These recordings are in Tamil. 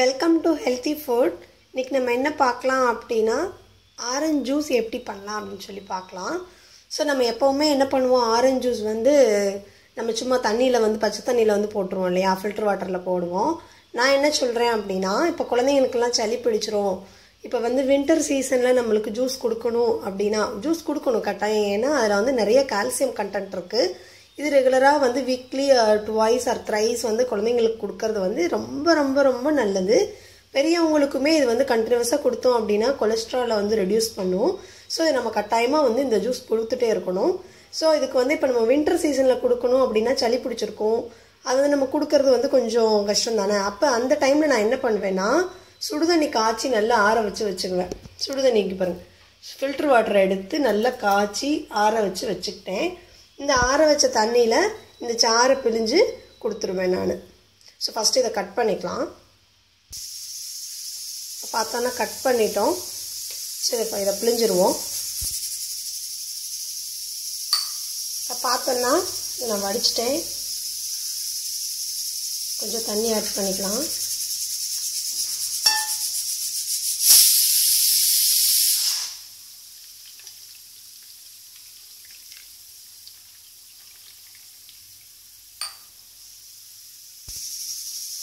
Welcome to healthy food. இன்றைக்கி நம்ம என்ன பார்க்கலாம் அப்படின்னா ஆரஞ்சு ஜூஸ் எப்படி பண்ணலாம் அப்படின்னு சொல்லி பார்க்கலாம். ஸோ நம்ம எப்போவுமே என்ன பண்ணுவோம், ஆரஞ்சு ஜூஸ் வந்து நம்ம சும்மா தண்ணியில் வந்து பச்சை தண்ணியில் வந்து போட்டுருவோம் இல்லையா, ஃபில்டர் வாட்டரில் போடுவோம். நான் என்ன சொல்கிறேன் அப்படின்னா, இப்போ குழந்தைங்களுக்கெல்லாம் சளி பிடிச்சிரும், இப்போ வந்து வின்டர் சீசனில் நம்மளுக்கு ஜூஸ் கொடுக்கணும் அப்படின்னா ஜூஸ் கொடுக்கணும் கட்டாயம். ஏன்னா அதில் வந்து நிறைய கால்சியம் கண்டென்ட் இருக்குது. இது ரெகுலராக வந்து வீக்லி ட்வைஸ் ஆர் த்ரைஸ் வந்து குழந்தைங்களுக்கு கொடுக்கறது வந்து ரொம்ப ரொம்ப ரொம்ப நல்லது. பெரியவங்களுக்குமே இது வந்து கண்டினியூஸாக கொடுத்தோம் அப்படின்னா கொலஸ்ட்ராலை வந்து ரெடியூஸ் பண்ணும். ஸோ இது நம்ம கட்டாயமாக வந்து இந்த ஜூஸ் கொடுத்துட்டே இருக்கணும். ஸோ இதுக்கு வந்து இப்போ நம்ம வின்டர் சீசனில் கொடுக்கணும் அப்படின்னா சளி பிடிச்சிருக்கும், அது வந்து நம்ம கொடுக்கறது வந்து கொஞ்சம் கஷ்டம் தானே. அப்போ அந்த டைமில் நான் என்ன பண்ணுவேன்னா, சுடுதண்ணி காய்ச்சி நல்லா ஆற வச்சுக்குவேன். சுடுதண்ணிக்கு பாருங்கள், ஃபில்டர் வாட்டரை எடுத்து நல்லா காய்ச்சி ஆற வச்சுக்கிட்டேன். இந்த ஆற வச்ச தண்ணியில் இந்த சாறை பிழிஞ்சு கொடுத்துருவேன் நான். ஸோ ஃபஸ்ட்டு இதை கட் பண்ணிக்கலாம். பார்த்தோன்னா கட் பண்ணிட்டோம். சரி, இப்போ இதை பிழிஞ்சிருவோம். இப்போ பார்த்தோன்னா இதை நான் வடிச்சிட்டேன். கொஞ்சம் தண்ணி ஆட் பண்ணிக்கலாம்.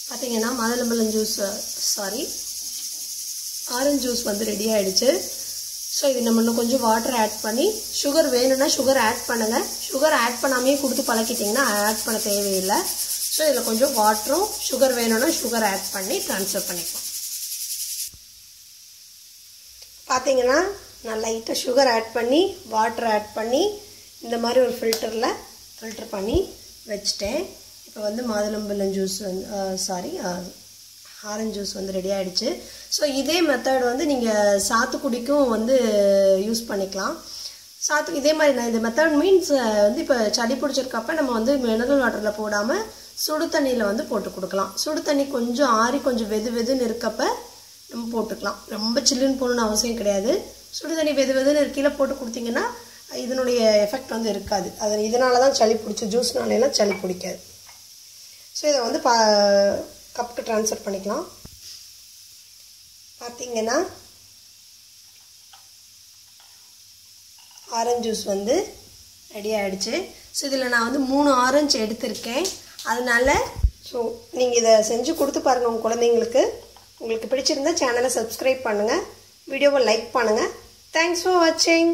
பார்த்தீங்கன்னா மாதுளம்பழம் ஜூஸ் ஆரஞ்சு ஜூஸ் வந்து ரெடி ஆகிடுச்சு. ஸோ இது நம்ம இன்னும் கொஞ்சம் வாட்டர் ஆட் பண்ணி, சுகர் வேணும்னா சுகர் ஆட் பண்ணுங்கள். சுகர் ஆட் பண்ணாமே கொடுத்து பழக்கிட்டிங்கன்னா ஆட் பண்ண தேவையில்லை. ஸோ இதில் கொஞ்சம் வாட்டரும் சுகர் வேணும்னா சுகர் ஆட் பண்ணி ட்ரான்ஸ்ஃபர் பண்ணிக்கலாம். பார்த்தீங்கன்னா நான் லைட்டாக சுகர் ஆட் பண்ணி வாட்டர் ஆட் பண்ணி இந்த மாதிரி ஒரு ஃபில்டர் பண்ணி வச்சுட்டேன். இப்போ வந்து மாதுளம்பழம் ஜூஸ் வந்து ஆரஞ்சு ஜூஸ் வந்து ரெடி ஆகிடுச்சு. ஸோ இதே மெத்தட் வந்து நீங்கள் சாத்துக்குடிக்கும் வந்து யூஸ் பண்ணிக்கலாம். இதே மாதிரி நான் இந்த மெத்தட் மீன்ஸ் வந்து இப்போ சளி பிடிச்சிருக்கப்ப நம்ம வந்து மினரல் வாட்டரில் போடாமல் சுடு தண்ணியில் வந்து போட்டு கொடுக்கலாம். சுடு தண்ணி கொஞ்சம் ஆறி கொஞ்சம் வெதுன்னு இருக்கப்ப நம்ம போட்டுக்கலாம். ரொம்ப சில்லுன்னு போகணுன்னு அவசியம் கிடையாது. சுடு தண்ணி வெதுன்னு கீழே போட்டு கொடுத்தீங்கன்னா இதனுடைய எஃபெக்ட் வந்து இருக்காது. இதனால தான் சளி பிடிச்சி, ஜூஸ்னாலாம் சளி பிடிக்காது. ஸோ இதை வந்து கப்புக்கு ட்ரான்ஸ்ஃபர் பண்ணிக்கலாம். பார்த்தீங்கன்னா ஆரஞ்சு ஜூஸ் வந்து ரெடி ஆகிடுச்சு. ஸோ இதில் நான் வந்து 3 ஆரஞ்சு எடுத்திருக்கேன். அதனால ஸோ நீங்கள் இதை செஞ்சு கொடுத்து பாருங்கள் உங்கள் குழந்தைங்களுக்கு. உங்களுக்கு பிடிச்சிருந்தா சேனலை சப்ஸ்கிரைப் பண்ணுங்கள், வீடியோவை லைக் பண்ணுங்கள். தேங்க்ஸ் ஃபார் வாட்சிங்.